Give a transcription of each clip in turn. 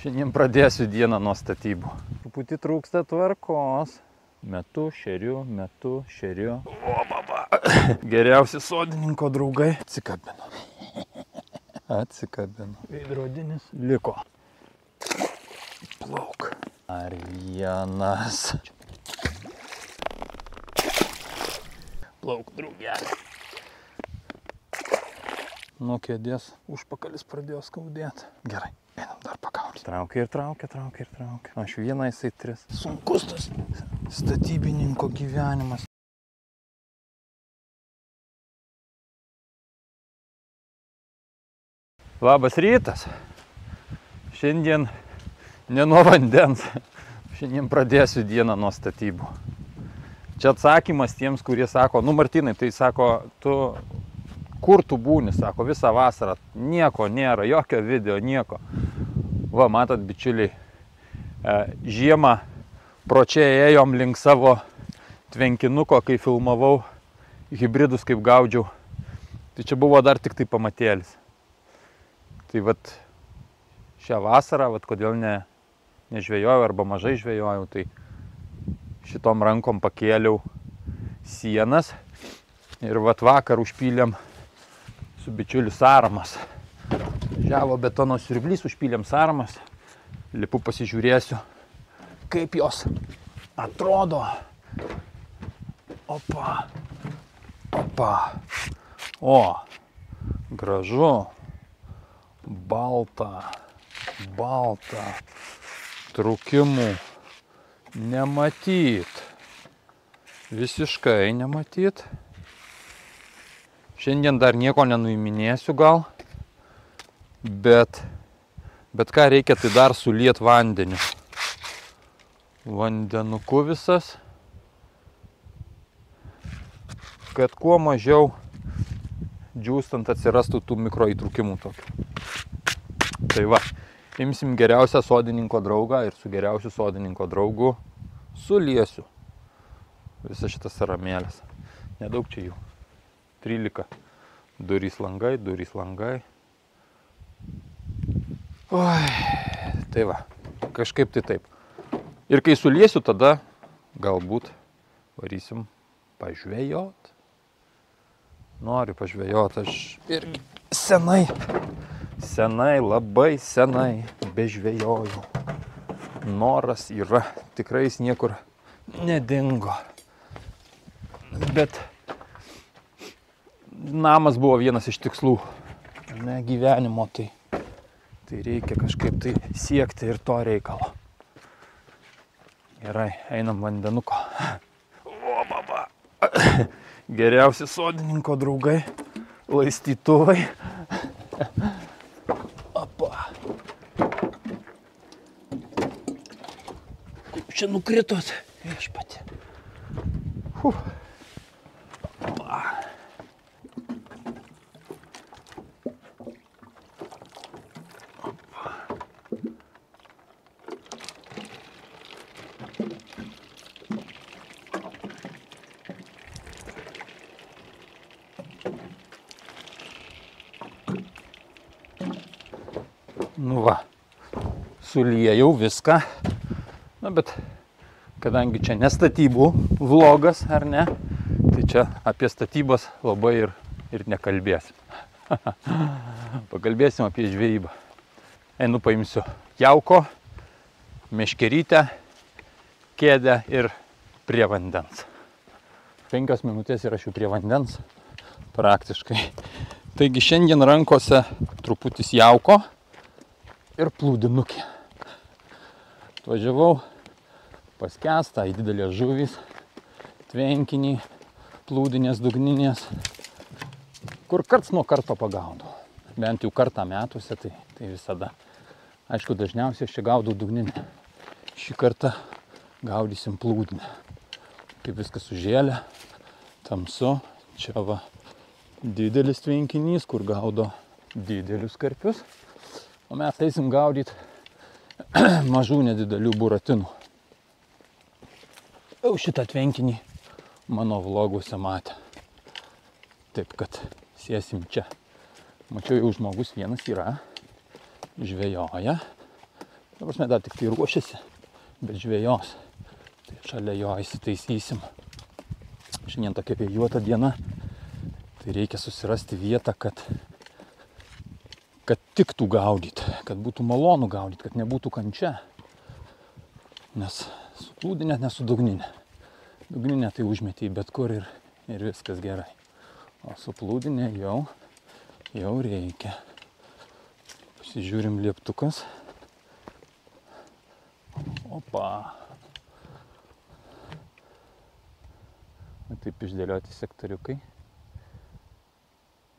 Šiandien pradėsiu dieną nuo statybų. Truputį trūksta tvarkos. Metu šeriu. O, baba. Geriausi sodininko draugai. Atsikabinu. Veidrodinis liko. Plauk. Ar vienas. Plauk, draugelė. Nuo kėdės užpakalis pradėjo skaudėti. Gerai, einam dar pakaulti. Traukia. Aš vieną, jisai tris. Sunkus tas statybininko gyvenimas. Labas rytas. Šiandien ne nuo vandens. Šiandien pradėsiu dieną nuo statybų. Čia atsakymas tiems, kurie sako, nu Martynai, tai sako, tu kur tu būni, sako, visą vasarą, nieko nėra, jokio video, nieko. Va, matot, bičiuliai, žiemą pro čia ėjom link savo tvenkinuko, kai filmavau hibridus, kaip gaudžiau. Tai čia buvo dar tik tai pamatėlis. Tai vat šią vasarą, vat kodėl nežvejojau arba mažai žvejojau, tai šitom rankom pakėliau sienas ir vat vakar užpylėm su bičiuliu saramas. Žiavo betono siurblys, užpylėm saramas. Lipu pasižiūrėsiu, kaip jos atrodo. Opa. O, gražu. Balta. Trūkimų nematyt. Visiškai nematyt. Šiandien dar nieko nenuiminėsiu gal, bet ką reikia, tai dar suliet vandeniu. Vandenuku visas, kad kuo mažiau džiūstant atsirastų tų mikroįtrūkimų tokių. Tai va, imsim geriausią sodininko draugą ir su geriausiu sodininko draugu suliesiu visas šitas saramėlės. Nedaug čia jų. 13. Durys langai. Oi, tai va, kažkaip tai taip. Ir kai suliesiu, tada galbūt varysim pažvejot. Noriu pažvejot, aš irgi labai senai bežvejoju. Noras yra, tikrai jis niekur nedingo. Bet namas buvo vienas iš tikslų, ne gyvenimo, tai reikia kažkaip tai siekti ir to reikalo. Gerai, einam vandenuko. O, baba. Geriausi sodininko draugai, laistytuvai. Opa. Kaip čia nukritot, viešpatie. Nu va, suliejau viską, na bet kadangi čia ne statybų vlogas, ar ne, tai čia apie statybas labai ir nekalbėsim. Pakalbėsim apie žvejybą. Einu paimsiu jauko, meškerytę, kėdę ir prie vandens. 5 minutės ir aš jau prie vandens praktiškai. Taigi šiandien rankose truputis jauko ir plūdinukė. Atvažiavau pas Kęstą į didelės žuvys, tvenkinį, plūdinės, dugninės, kur karts nuo karto pagaudau. Bent jau kartą metuose, tai visada. Aišku, dažniausiai aš čia gaudau dugninę. Šį kartą gaudysim plūdinę. Kaip viskas užėlė, tamsu. Čia va didelis tvenkinys, kur gaudo didelius karpius. O mes eisim gaudyti mažų nedidelių buratinų. Jau šitą tvenkinį mano vloguose matė. Taip kad sėsim čia. Mačiau, jau žmogus vienas yra, žvejoja. Dabar mes dar tik tai ruošiasi, bet žvejos. Tai šalia jo įsitaisysim. Šiandien tokia vėjuota diena. Tai reikia susirasti vietą, kad tiktų gaudyti, kad būtų malonu gaudyti, kad nebūtų kančia. Nes su plūdinė, ne su dugninė. Dugninė tai užmetė į bet kur ir viskas gerai. O su plūdinė jau reikia. Pasižiūrim lieptukas. Opa. Taip išdėlioti sektoriukai.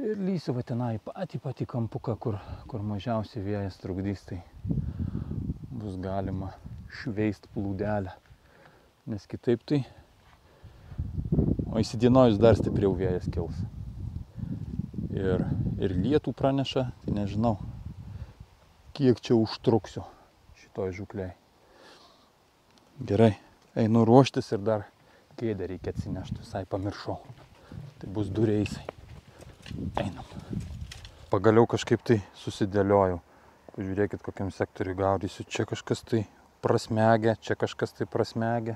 Ir lysiu va tenai patį kampuką, kur mažiausiai vėjas trukdys, tai bus galima šveist plūdelę. Nes kitaip tai, o įsidienojus dar stipriau vėjas kils. Ir lietų praneša, tai nežinau, kiek čia užtruksiu šitoj žūklei. Gerai, einu ruoštis ir dar kėdę reikia atsinešti, visai pamiršau. Tai bus 2 reisai. Einam. Pagaliau kažkaip tai susidėliojau. Pažiūrėkit, kokiam sektoriui gaudysiu. Čia kažkas tai prasmegia, čia kažkas tai prasmegia.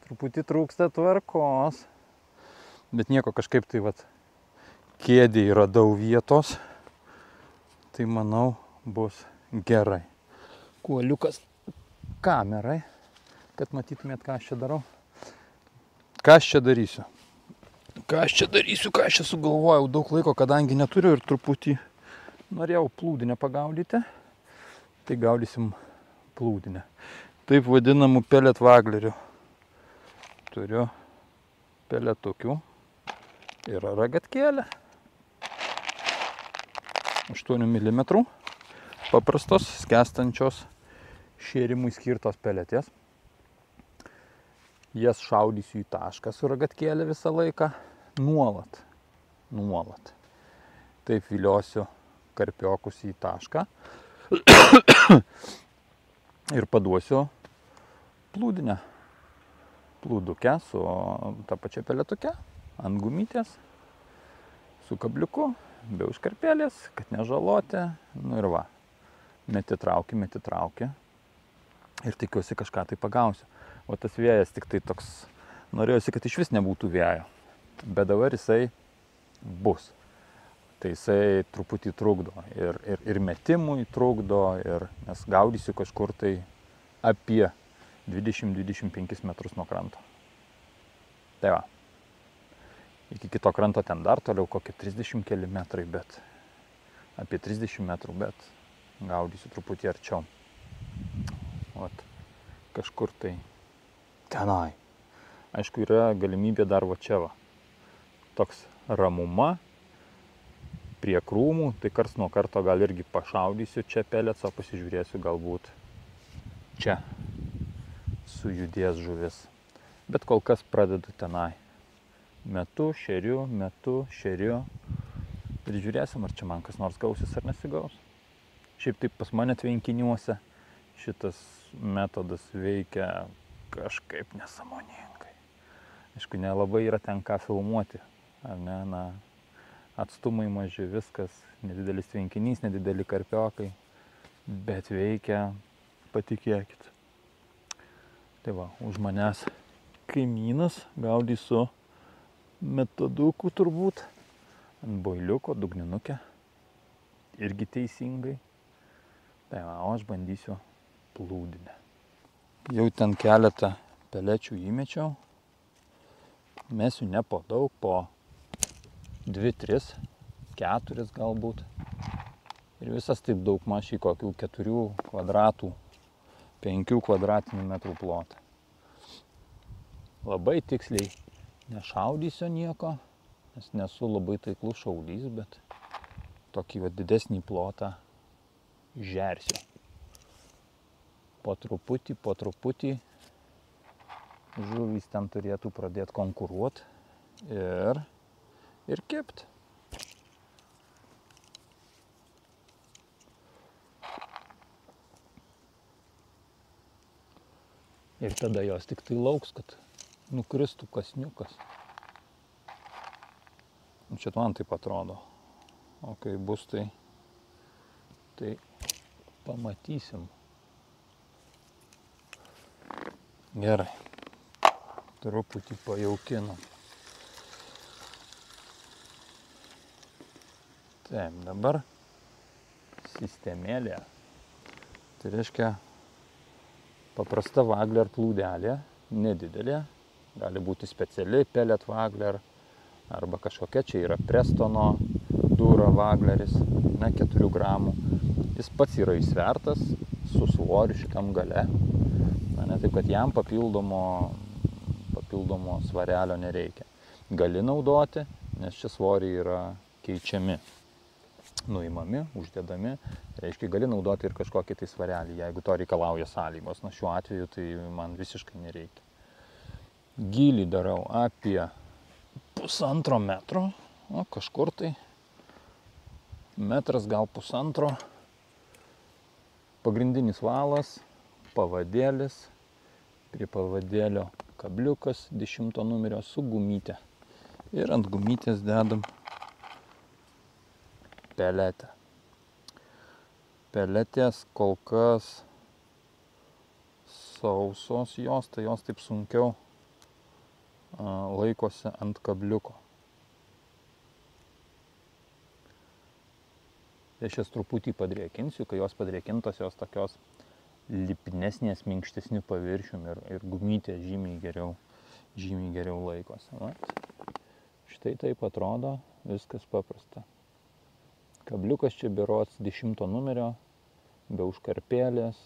Truputį trūksta tvarkos. Bet nieko, kažkaip tai vat kėdėj radau vietos. Tai manau bus gerai. Kuoliukas kamerai, kad matytumėt, ką aš čia darau. Ką aš čia darysiu? Ką aš čia sugalvojau daug laiko, kadangi neturiu ir truputį norėjau plūdinę pagaudyti, tai gaudysim plūdinę. Taip vadinamų pelet vaglerių. Turiu peletukių ir ragatkėlę. 8 mm. Paprastos, skęstančios, šėrimui skirtos peletės. Jas šaudysiu į tašką su ragatkėlė visą laiką. Nuolat. Taip viliosiu karpiokus į tašką ir paduosiu plūdinę. Plūdukę su ta pačia peletuke, ant gumytės, su kabliuku, be užkarpėlės, kad nežaloti. Nu ir va, meti trauki ir tikiuosi kažką tai pagausiu. O tas vėjas tik tai toks, norėjusi, kad iš vis nebūtų vėjo. Bet dabar jisai bus. Tai jisai truputį trukdo. Ir metimui trukdo, nes gaudysiu kažkur tai apie 20-25 metrus nuo kranto. Tai va. Iki kito kranto ten dar toliau kokie 30 keli metrai, bet apie 30 metrų, bet gaudysiu truputį arčiau. Vat, kažkur tai tenai. Aišku, yra galimybė dar va čia va. Toks ramuma prie krūmų, tai karts nuo karto gal irgi pašaudysiu čia peletso, pasižiūrėsiu galbūt čia sujudės žuvis. Bet kol kas pradedu tenai. Metu, šeriu ir žiūrėsim, ar čia man kas nors gausis ar nesigaus. Šiaip taip pas mane tvenkiniuose šitas metodas veikia kažkaip nesąmoningai. Aišku, nelabai yra ten ką filmuoti, ar ne, na, atstumai maži, viskas, nedidelis tvenkinys, nedideli karpiokai, bet veikia, patikėkit. Tai va, už manęs kaimynas gaudysiu metoduku turbūt, ant boiliuko, dugninuke, irgi teisingai. Tai va, o aš bandysiu plūdinę. Jau ten keletą pelečių įmečiau. Mesiu ne po daug, po 2, 3, 4 galbūt. Ir visas taip daug maž į kokių 4 kvadratų, 5 kvadratinių metrų plotą. Labai tiksliai nešaudysiu nieko, nes nesu labai taiklus šaudys, bet tokį va didesnį plotą žersiu. Po truputį žuvys ten turėtų pradėti konkuruoti ir kepti. Ir tada jos tik tai lauks, kad nukristų kasniukas. Čia man taip atrodo. O kai bus, tai pamatysim. Gerai. Truputį pajaukinu. Taip, dabar sistemėlė. Tai reiškia paprasta Wagler plūdelė, nedidelė. Gali būti speciali pellet Wagler arba kažkokia, čia yra Prestono Dura Wagleris, 4 gramų. Jis pats yra įsvertas su svoriu šitam gale. Taip kad jam papildomo svarelio nereikia. Gali naudoti, nes šie svoriai yra keičiami, nuimami, uždedami. Reiškia, gali naudoti ir kažkokį tai svarelį, jeigu to reikalauja sąlygos. Šiuo atveju tai man visiškai nereikia. Gylį darau apie 1,5 metro, kažkur tai metras, gal 1,5. Pagrindinis valas, pavadėlis, prie pavadėlio kabliukas 10 numerio su gumytė. Ir ant gumytės dedam peletę. Peletės kol kas sausos jos, tai jos taip sunkiau laikosi ant kabliuko. Aš jas truputį padrėkinsiu, kai jos padrėkintos, jos tokios lipnesnės, minkštesnių paviršium ir gumytė žymiai geriau laikosi. Štai taip atrodo, viskas paprasta. Kabliukas čia berods 10 numerio, be užkarpėlės,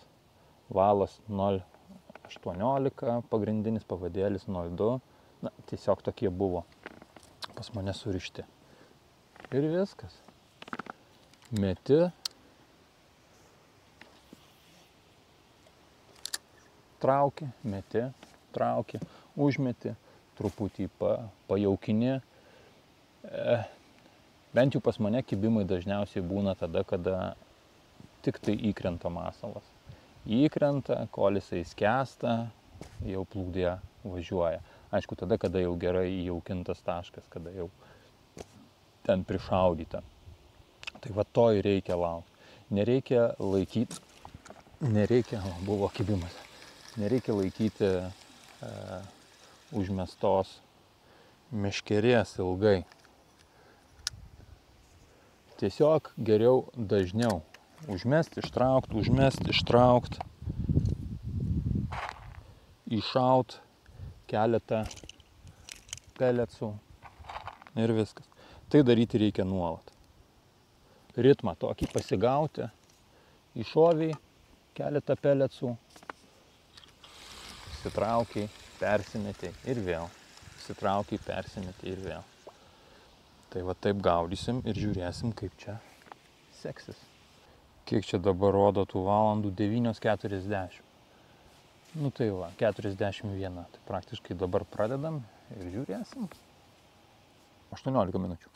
valas 0,18, pagrindinis pavadėlis 0,2. Tiesiog tokie buvo pas mane surišti. Ir viskas. Meti. Trauki, meti, trauki, užmeti, truputį pajaukini. Bent jau pas mane kibimai dažniausiai būna tada, kada tik tai įkrenta masalas. Įkrenta, kol jisai skęsta, jau plūdė važiuoja. Aišku, tada, kada jau gerai įjaukintas taškas, kada jau ten prišaudyta. Tai va to ir reikia laukti. Nereikia laikyti, buvo kibimas, nereikia laikyti užmestos meškerės ilgai. Tiesiog geriau dažniau užmest, ištraukt, iššaut keletą peletsų ir viskas. Tai daryti reikia nuolat. Ritmą tokį pasigauti, iššoviai keletą peletsų, įsitraukiai, persimetiai ir vėl. Įsitraukiai, persimetiai ir vėl. Tai va taip gaudysim ir žiūrėsim, kaip čia seksis. Kiek čia dabar rodo tų valandų? 9:40. Tai va, 41. Tai praktiškai dabar pradedam ir žiūrėsim. 18 minučių.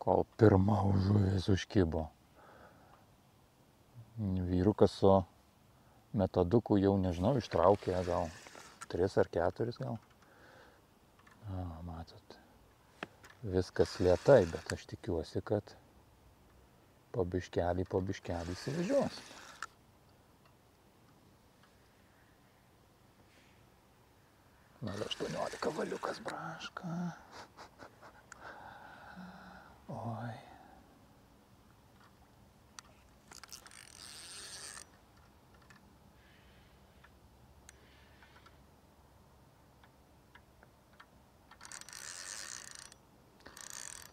Kol pirma žuvis užkibo. Vyrukas su metoduku jau, nežinau, ištraukė gal 3 ar 4 gal. Matot, viskas lėtai, bet aš tikiuosi, kad po biškelį įsivažiuos. Gal 18 valiukas braška. Oi.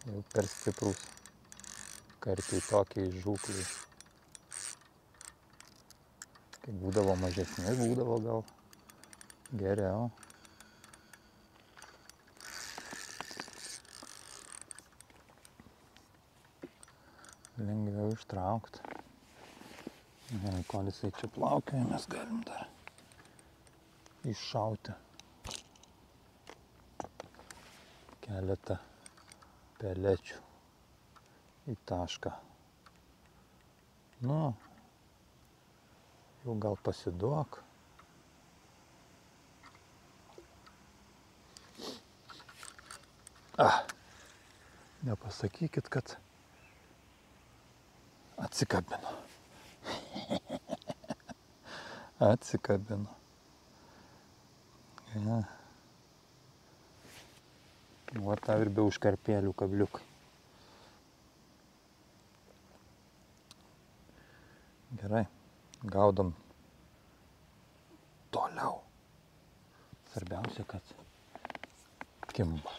Jau per stiprus karpiai tokiai žūkliai. Kai būdavo mažesni, būdavo gal geriau. Lengviau ištraukti. Kol jisai čia plaukioja, mes galim dar iššauti keletą pelečių į tašką. Jau gal pasiduok. Nepasakykit, kad atsikabino. Atsikabino. Ja. Va tau ir be užkarpėlių kabliukai. Gerai, gaudom toliau. Svarbiausia, kad kimba.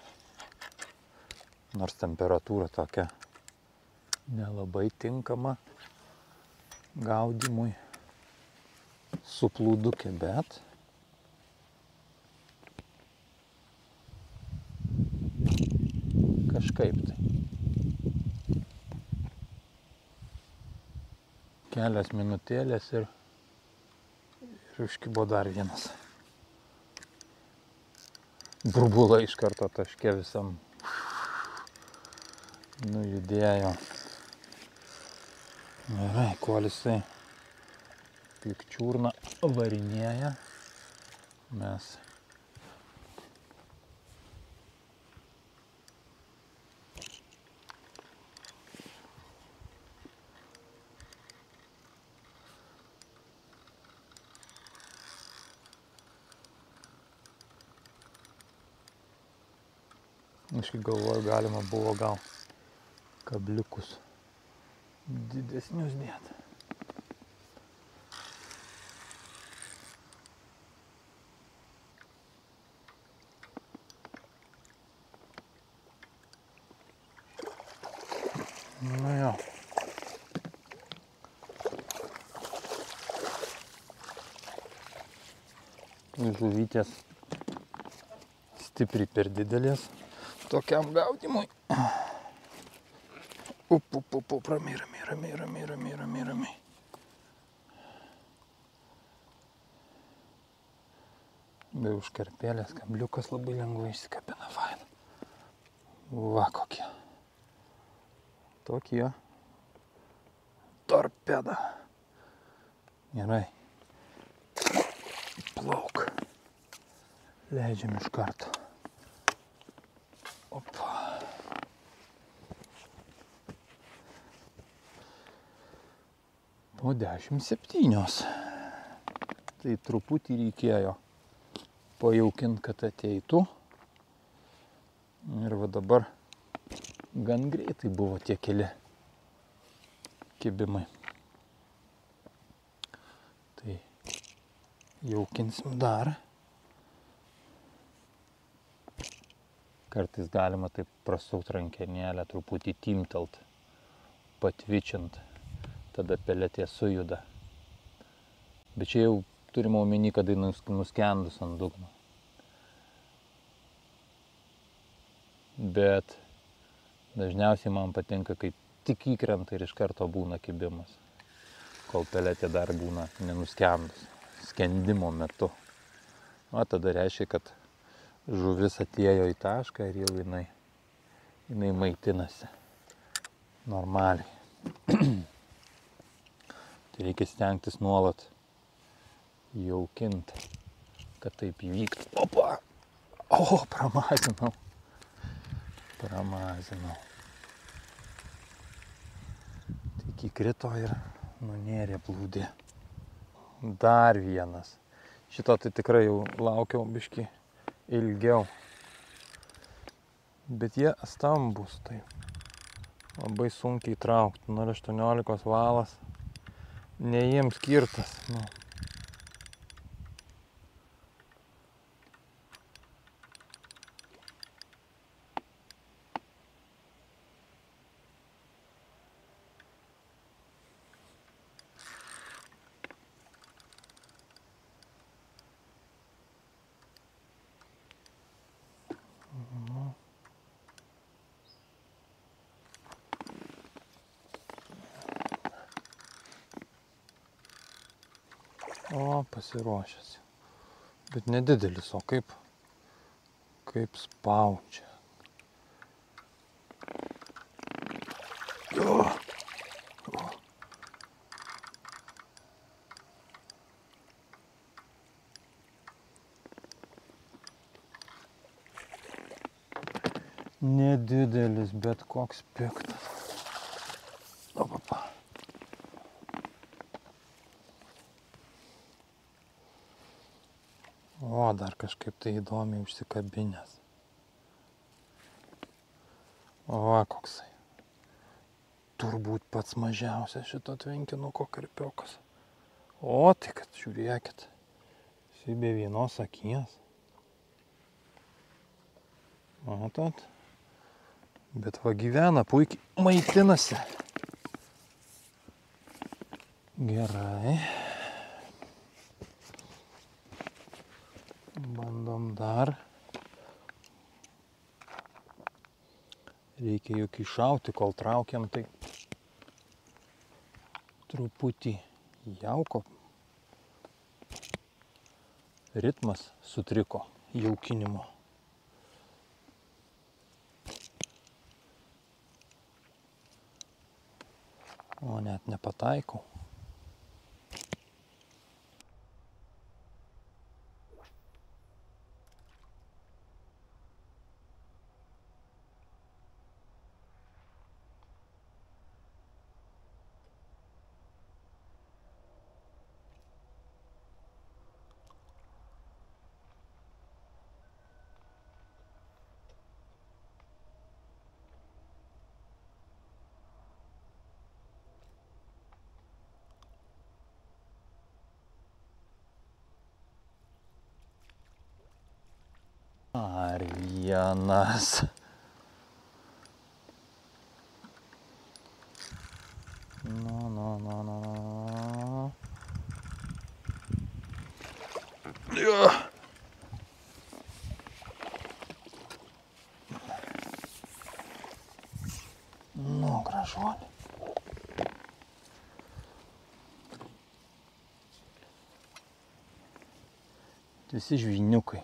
Nors temperatūra tokia nelabai tinkama gaudimui su plūdukė, bet kažkaip tai. Kelias minutėlės ir užkibo dar vienas. Burbulai iš karto taške visam nujudėjo. Gerai, kol jisai pikčiurną varinėja, mes Aš galvoju, galima buvo gal kabliukus didesnius dėti. Nu jo. Žuvytės stipriai per didelės tokiam gaudimui. Ramiai. Be užkarpėlės kabliukas labai lengvai išsikabina, faina. Va kokie. Tokie. Torpeda. Gerai. Plauk. Leidžiam iš karto. Opa. Po 17. Tai truputį reikėjo pajaukinti, kad ateitų. Ir va dabar gan greitai buvo tie keli kibimai. Tai jaukinsim dar. Kartais galima taip prasukt rankenėlę, truputį timtelt, patvičint, tada peletė sujuda. Bet čia jau turime omeny, kad nuskendus ant dugno. Bet dažniausiai man patinka, kai tik įkrenta ir iš karto būna kibimas, kol peletė dar būna nenuskendus, skendimo metu. O tada reiškia, kad žuvis atėjo į tašką ir jau jinai maitinasi normaliai. Tai reikia stengtis nuolat jaukinti, kad taip įvyktų. Opa! O, pramazinau. Tik įkrito ir nunėrė plūdė. Dar vienas. Šito tai tikrai jau laukiau biškį ilgiau. Bet jie stambus, tai labai sunkiai traukti. 0,18 valas. Ne jiems skirtas. Nu. O, pasiruošęs. Bet nedidelis, o kaip spaudžia. Nedidelis, bet koks piktas. Opapa. O, dar kažkaip tai įdomiai užsikabinęs. O, koksai. Turbūt pats mažiausias šito tvenkinuko karpiokas. O, tai kad žiūrėkit. Jis be vienos akies. Matot? Bet va gyvena, puikiai maitinasi. Gerai. Bandom dar. Reikia juk iššauti, kol traukiam, tai truputį jauko. Ritmas sutriko jaukinimo. O net nepataikau. Ar vienas. Nu. Jo. Nu, gražuolė. Visi žvyniukai.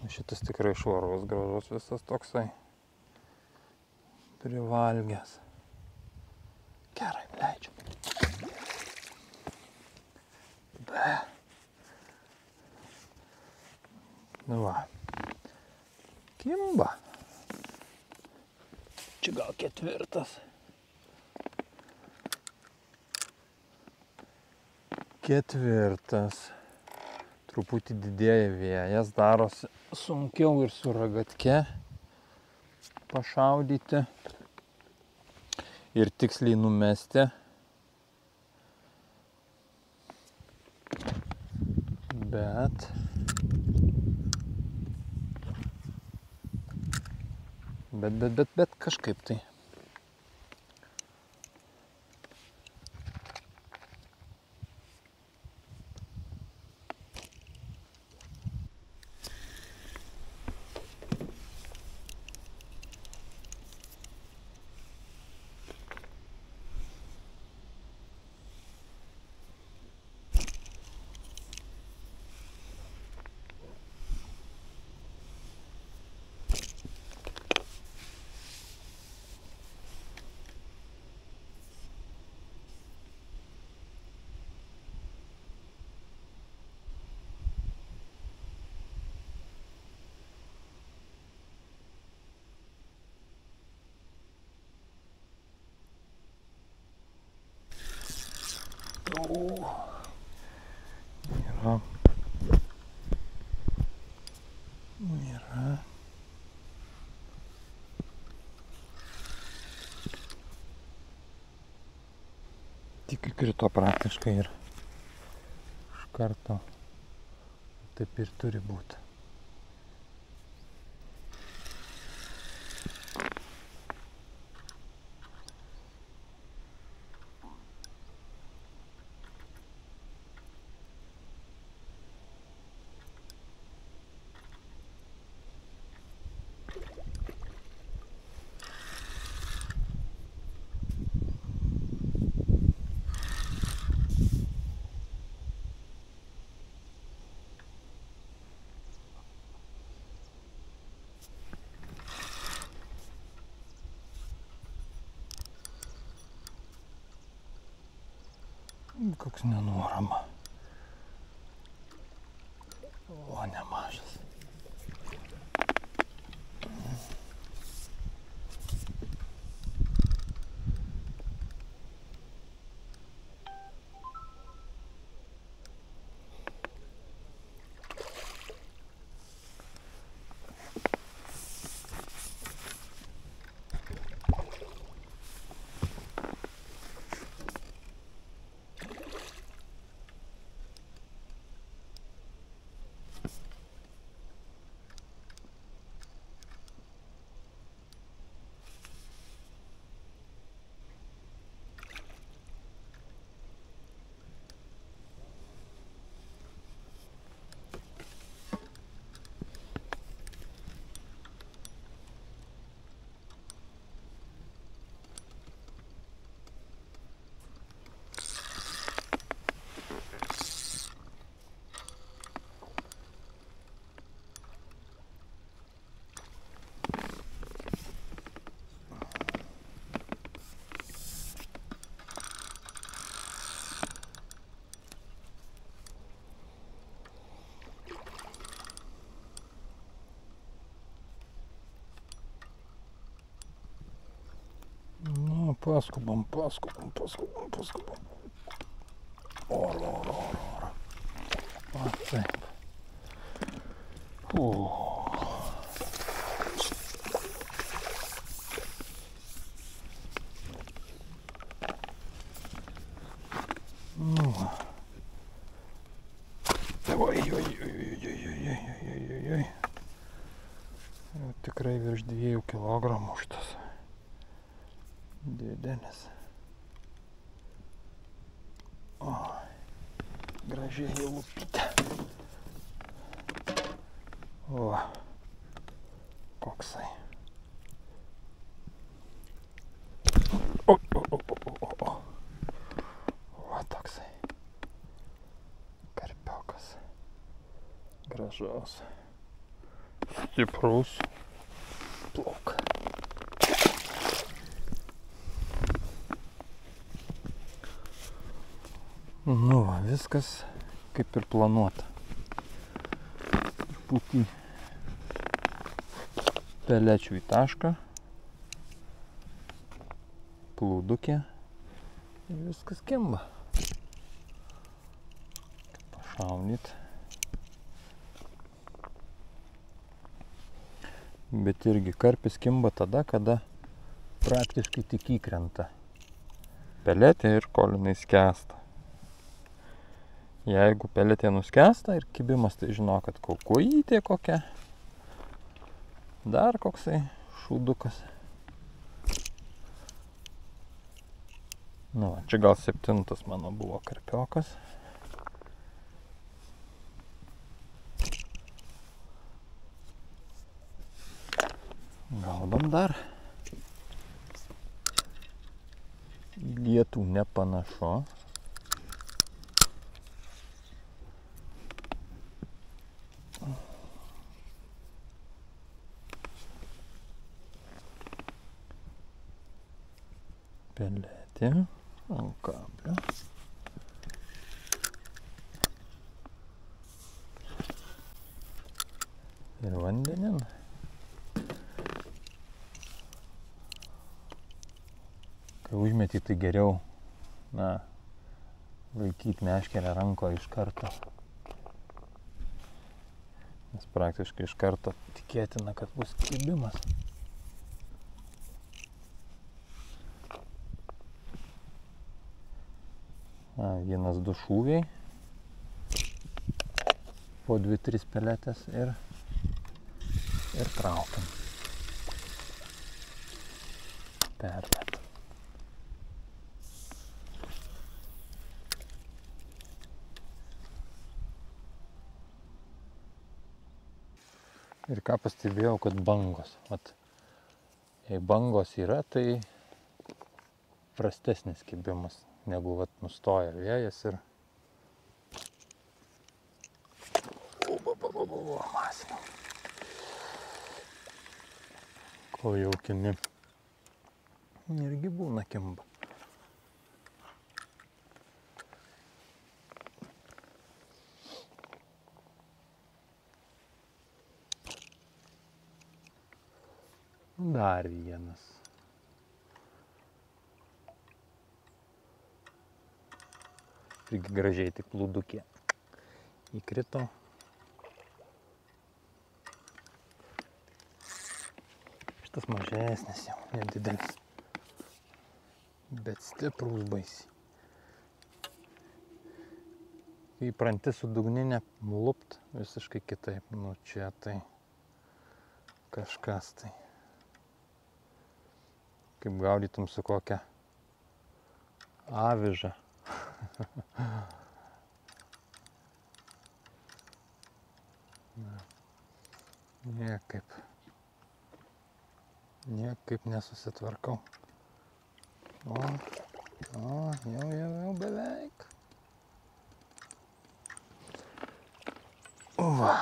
Šitas tikrai švarus, gražus visas toksai privalgęs. Gerai, leidžiam. Nu va. Kimba. Čia gal ketvirtas. Ketvirtas. Truputį didėja vėjas, darosi sunkiau ir su ragatke pašaudyti ir tiksliai numesti. Bet kažkaip tai. Yra. Tik įkrito praktiškai ir iš karto taip ir turi būti. Koks nenuorama. O, nemažas. paskubam. Oro. O, taip. Oi. Tikrai virš 2 kilogramų šitas. Didelis. O, gražiai jau lupytė. O, koksai. O, toksai. Karpiokas. Gražaus. Stiprus. Plauk. Nu va, viskas kaip ir planuota. Truputį pelečių į tašką. Plūdukė. Ir viskas kimba. Pašaunyt. Bet irgi karpis kimba tada, kada praktiškai tik įkrenta peletė ir kol jinai skęsta. Jeigu peletė nuskęsta ir kibimas, tai žino, kad kojytė kokia. Dar koksai šūdukas. Nu, čia gal 7 mano buvo karpiokas. Gaudom dar. Į lietų nepanašu. Peletė ant kablio. Ir vandenin. Kai užmeti, tai geriau, laikyti meškerę ranko iš karto. Nes praktiškai iš karto tikėtina, kad bus kibimas. Vienas 2 šūviai. Po 2-3 peletės ir traukiam. Perlet. Ir ką pastebėjau, kad bangos. Vat, jei bangos yra, tai prastesnis kibimas, negu vat, nustoja vėjas ir... Masinam. Ko jau kimi. Irgi būna kimba. Dar vienas. Irgi gražiai tik plūdukė įkrito. Šitas mažesnis jau, nedidelis. Bet stiprus baisiai. Kai pranti su dugninė lupt, visiškai kitaip. Nu čia tai kažkas tai. Kaip gaudytum su kokia aviža. Niekaip nesusitvarkau. Jau beveik. Va.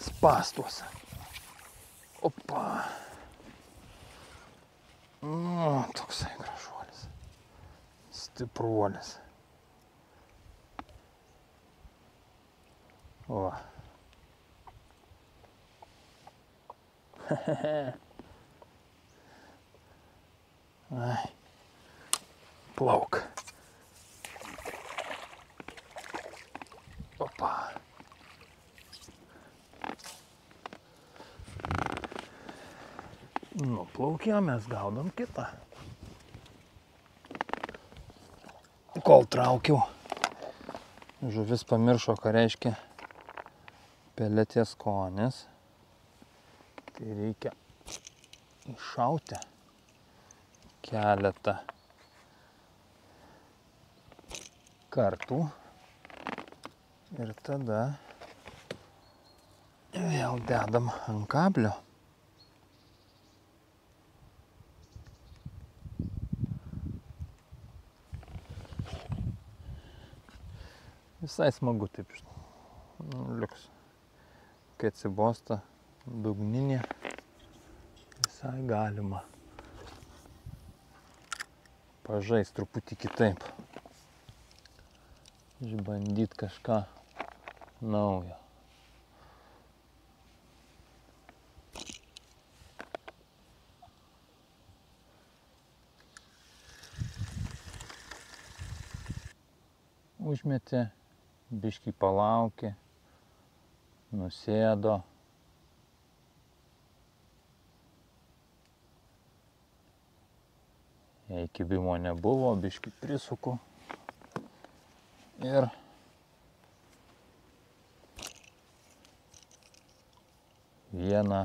Spastuose. Opa. Toksai gražuolis. Stipruolis. Va. Ai. Plauk. Opa. Nuplaukė, mes gaudom kitą. Kol traukiau, žuvis pamiršo, ką reiškia peletės skonis. Tai reikia iššauti keletą kartų ir tada vėl dedam ant kablio. Visai smagu taip liuks. Kai atsibosta dugninė, visai galima pažaist truputį kitaip. Išbandyt kažką naujo. Užmetė, biškį palaukė, nusėdo. Jei kibimo nebuvo, biškį prisuku ir vieną,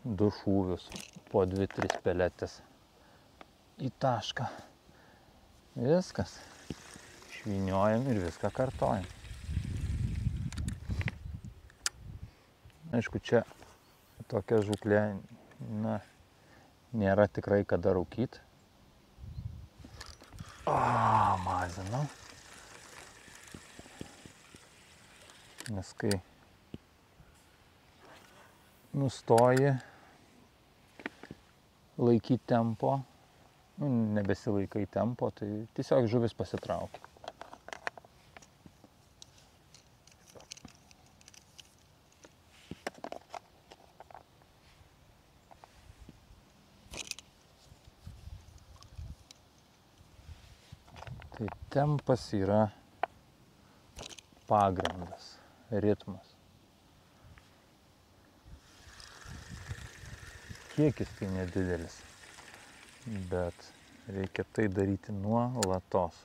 du šūvius po 2-3 peletės į tašką. Viskas. Švyniojam ir viską kartojam. Aišku, čia tokia žūklė, nėra tikrai kada rūkyt. Mazinau. Nes kai nustoji laikyti tempo, nebesilaikai tempo, tai tiesiog žuvis pasitraukia. Tai tempas yra pagrindas, ritmas. Kiekis tai nedidelis, bet reikia tai daryti nuolatos.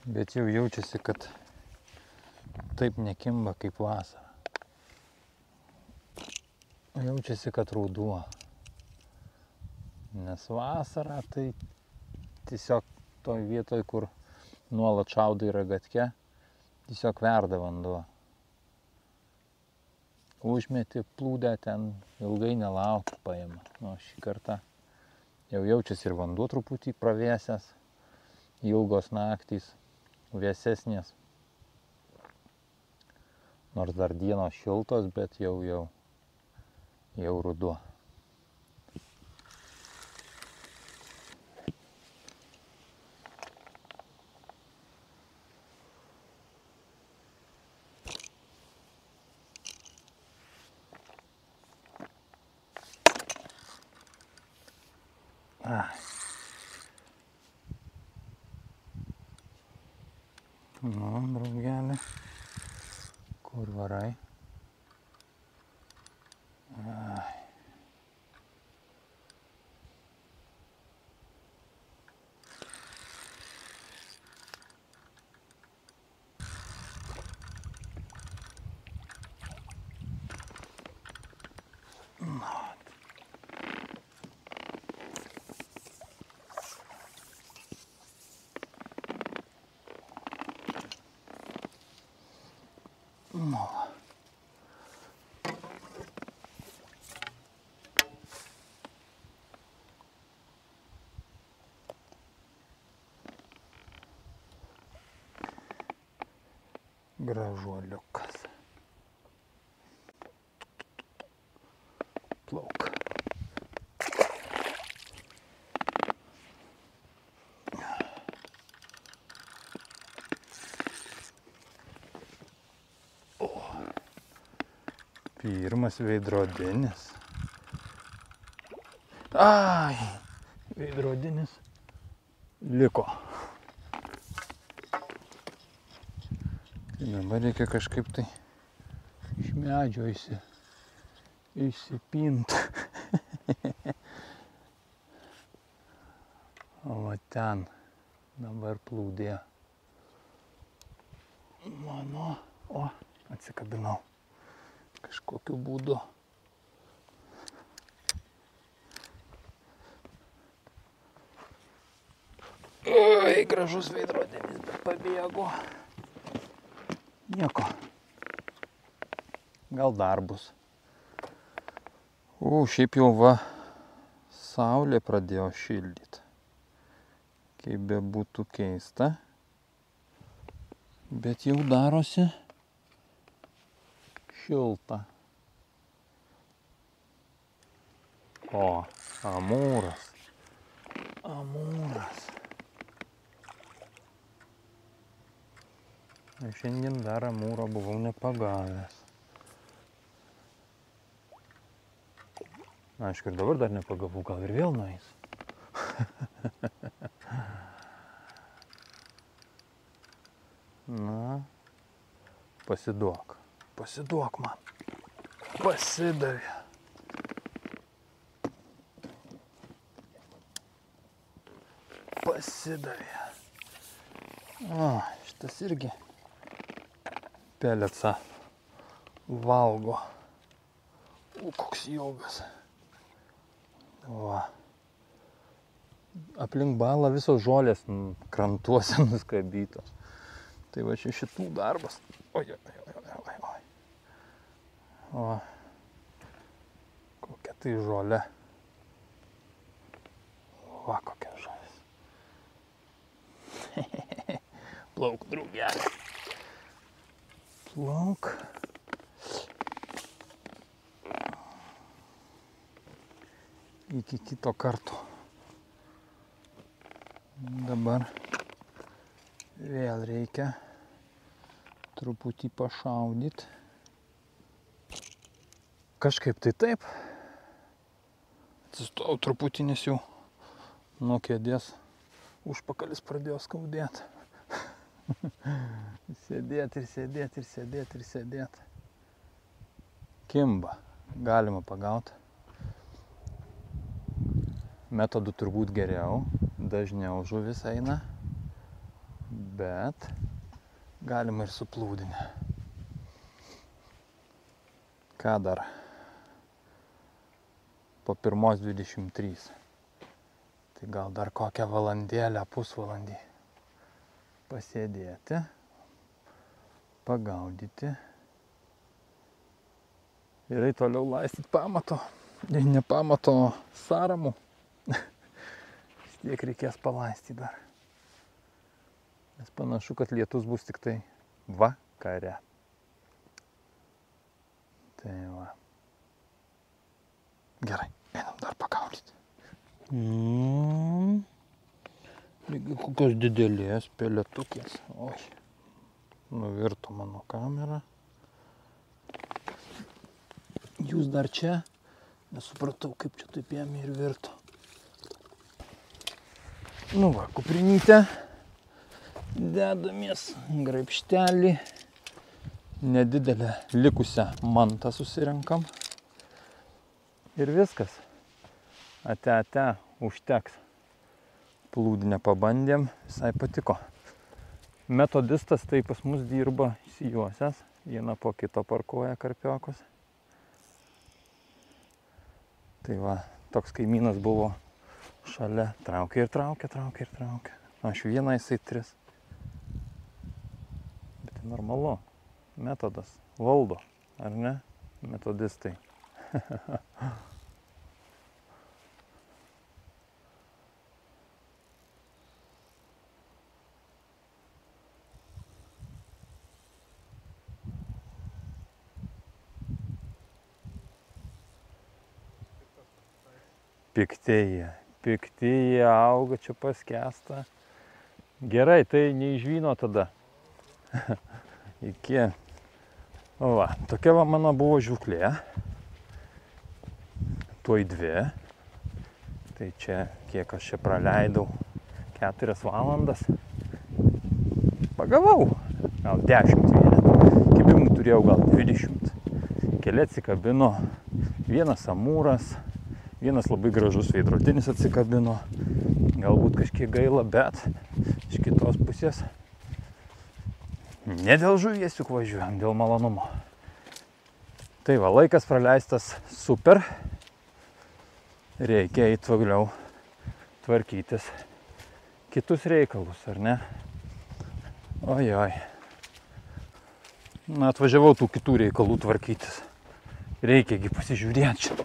Bet jau jaučiasi, kad taip nekimba kaip vasara. Jaučiasi, kad ruduo. Nes vasara tai tiesiog toj vietoj, kur nuolat šaudai ragatke, tiesiog verda vanduo. Užmeti plūdę, ten ilgai nelauki paima. Šį kartą jau jaučiasi ir vanduo truputį pravėsęs, ilgos naktys, vėsesnės. Nors dar dienos šiltos, bet jau ruduo. Draugelį, kur varai? Gražuoliukas. Plauk. Pirmas veidrodinis. Ai, veidrodinis liko. Tai dabar reikia kažkaip tai iš medžio išsipint. O va ten dabar plūdė. Mano, o, atsikabinau kažkokiu būdu. Oi, gražus veidrodinis, bet pabėgo. Nieko. Gal dar bus. Šiaip jau va, saulė pradėjo šildyti. Kaip be būtų keista. Bet jau darosi šilta. O, amūras. Amūras. Šiandien dar amūro buvau nepagavęs. Aišku, ir dabar dar nepagavau, gal ir vėl nueis. Na, pasiduok. Pasiduok man. Pasidavė. Pasidavė. O, šitas irgi pelecą valgo. Koks ilgas. Va. Aplink balą visos žolės krantuose nuskabytos. Tai va čia šitų darbas. Oi. O. Kokia tai žolė. Va, kokia žolės. Plauk, draugelė. Plauk. Iki kito karto. Dabar vėl reikia truputį pašaudyti. Kažkaip tai taip. Atsistojau truputį, nes jau nuo kėdės užpakalis pradėjo skaudėti. Sėdėt. Kimba. Galima pagauti. Metodų turbūt geriau. Dažniau žuvis eina. Bet galima ir suplūdinę. Ką dar? Po 1:23. Tai gal dar kokią valandėlę, pusvalandį pasėdėti, pagaudyti ir toliau laistyti pamato. Jei ne pamato, saramų. Vis tiek reikės palaistyti dar. Nes panašu, kad lietus bus tik tai vakare. Tai va. Gerai, einam dar pagaudyti. Lygiai kokios didelės peletukės. Oi, nuvirto mano kamera. Jūs dar čia? Nesupratau, kaip čia taip ėmė ir virto. Nu va, kuprinytę. Dedamės graibštelį. Nedidelę likusią mantą susirenkam. Ir viskas. Ate, užteks. Plūdinę pabandėm, visai patiko. Metodistas tai pas mus dirba įsijuosęs, vieną po kito parkuoja karpiokus. Tai va, toks kaimynas buvo šalia, traukia. Aš vieną, jisai 3. Bet tai normalu, metodas valdo, ar ne, metodistai. Piktieji auga, čia paskęsta. Gerai, tai neižvyno tada. Iki Va, tokia va mano buvo žūklė. Tuoj 2. Tai čia, kiek aš čia praleidau, 4 valandas. Pagavau, gal 10 vienetų. Kibimų turėjau gal 20. Keli atsikabino, vienas amūras, vienas labai gražus veidrodinis atsikabino. Galbūt kažkiek gaila, bet iš kitos pusės ne dėl žuvies juk važiuojam, dėl malonumo. Tai va, laikas praleistas super. Reikia eiti toliau tvarkytis kitus reikalus, ar ne? Ojoj. Na, atvažiavau tų kitų reikalų tvarkytis. Reikiagi pasižiūrėti čia.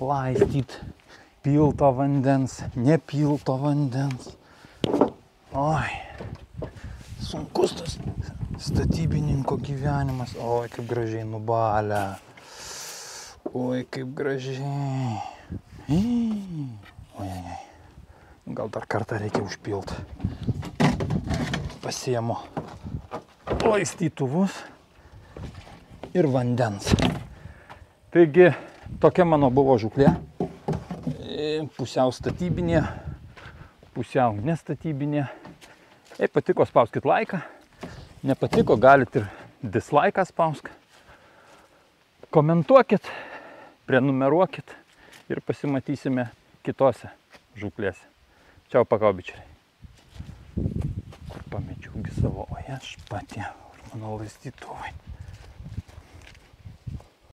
Laistyti. Pilto vandens, nepilto vandens. Oi. Sunkus tas statybininko gyvenimas. Oi, kaip gražiai nubalę. Oi, kaip gražiai. Oi. Gal dar kartą reikia užpilti. Pasiemu laistytuvus ir vandens. Taigi, tokia mano buvo žūklė. Pusiau statybinė, pusiau nestatybinė. Jei patiko, spauskit laiką. Nepatiko, galit ir dislaiką spausk. Komentuokit, prenumeruokit ir pasimatysime kitose žūklėse. Čiau, pakau, bičiuliai. Kur pamečiaugi savo, o aš patė, mano laistytuvai.